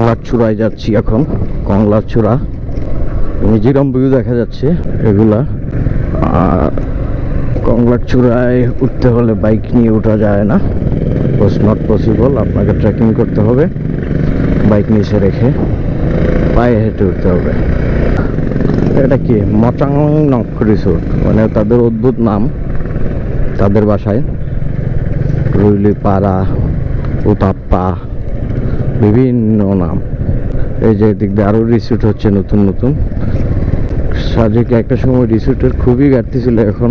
কংলার চূড়ায় যাচ্ছি এখন। কংলার চূড়া মিজোরাম ভিউ দেখা যাচ্ছে এগুলা। কংলার চূড়ায় উঠতে হলে বাইক নিয়ে ওঠা যায় না, ইটস নট পসিবল। আপনাকে ট্রেকিং করতে হবে, বাইক নিচে রেখে পায়ে হেঁটে উঠতে হবে। এটা কি মচাং নক রিসোর্ট, মানে তাদের অদ্ভুত নাম তাদের ভাষায়। রুইলি পাড়া, উতাপ্পা, বিভিন্ন নাম। এই যে দিক দিয়ে আরও রিসোর্ট হচ্ছে নতুন নতুন। সাজেকে একটা সময় রিসোর্টের খুবই ঘাটতি ছিল, এখন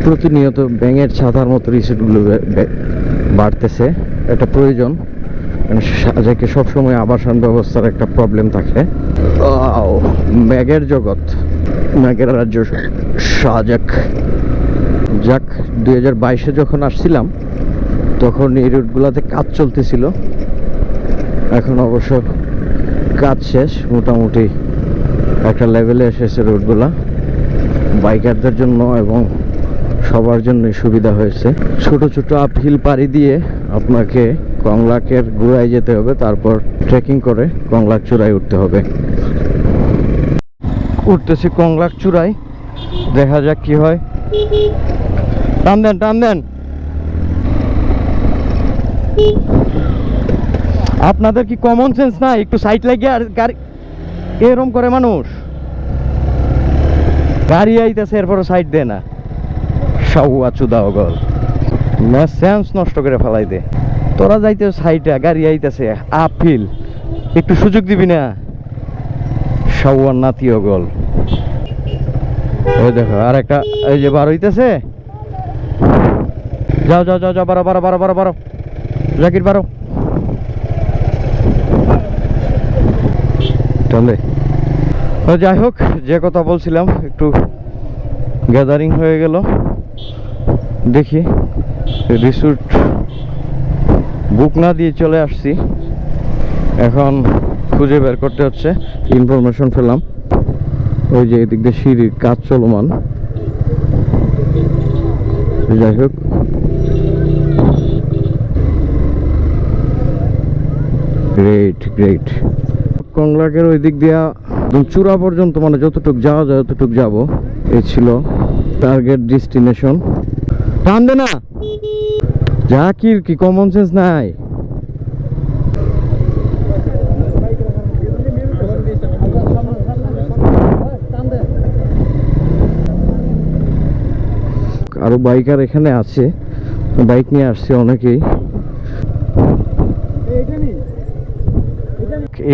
প্রতিনিয়ত ব্যাঙের ছাতার মতো রিসোর্টগুলো বাড়তেছে। এটা প্রয়োজন, সাজেকে সবসময় আবাসন ব্যবস্থার একটা প্রবলেম থাকে। ব্যাগের জগৎ, ব্যাগের রাজ্য সাজেক। যাক, 2022-এ যখন আসছিলাম তখন এই রুটগুলোতে কাজ চলতেছিল। এখন অবশ্য কাজ শেষ, মোটামুটি একটা লেভেলে এসেছে রুটগুলা। বাইকারদের জন্য এবং সবার জন্যই সুবিধা হয়েছে। ছোট ছোট আপহিল পাড়ি দিয়ে আপনাকে কংলাকের গোড়ায় যেতে হবে, তারপর ট্রেকিং করে কংলাক চূড়ায় উঠতে হবে। উঠতেছি কংলাক চূড়ায়, দেখা যাক কি হয়। টান দেন, টান দেন। আপনাদের কি কমন সেন্স না? একটু সাইড লাগিয়ে আর গাড়ি এরম করে মানুষ, গাড়ি আইতেছে এরপরে সাইড দেয় না। সাউয়া চুদা গল সেন্স নষ্ট করে ফেলাই দে। তোরা যাইতে সাইডে, গাড়ি আইতেছে আপহিল, একটু সুযোগ দিবি না? সাউয়ার নাতি গল। ওই দেখো আর একটা, এই যে বার হইতেছে। যাও যাও যাও যাও, বারো বারো বারো বারো বারো, জাকির বারো। চলে যাই হোক, যে কথা বলছিলাম, একটু গ্যাদারিং হয়ে গেল। দেখি রিসোর্ট বুক না দিয়ে চলে আসছি, এখন খুঁজে বের করতে হচ্ছে। ইনফরমেশন পেলাম ওই যে এদিক দিয়ে সিঁড়ির কাজ চলমান। যাই হোক, গ্রেট গ্রেট। কংলাকের ওই দিক দিয়া একদম চূড়া পর্যন্ত, মানে যতটুক যাওয়া যায় ততটুক যাবো। এই ছিল টার্গেট ডেস্টিনেশন। টান দে না, জাকির কি কমন সেন্স নাই? আরো বাইকার এখানে আছে, বাইক নিয়ে আসছে অনেকেই।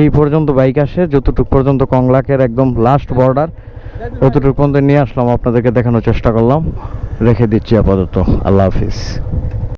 এই পর্যন্ত বাইক আসে, যতটুকু পর্যন্ত কংলাকের একদম লাস্ট বর্ডার, ততটুকু পর্যন্ত নিয়ে আসলাম, আপনাদেরকে দেখানোর চেষ্টা করলাম। রেখে দিচ্ছি আপাতত। আল্লাহ হাফিজ।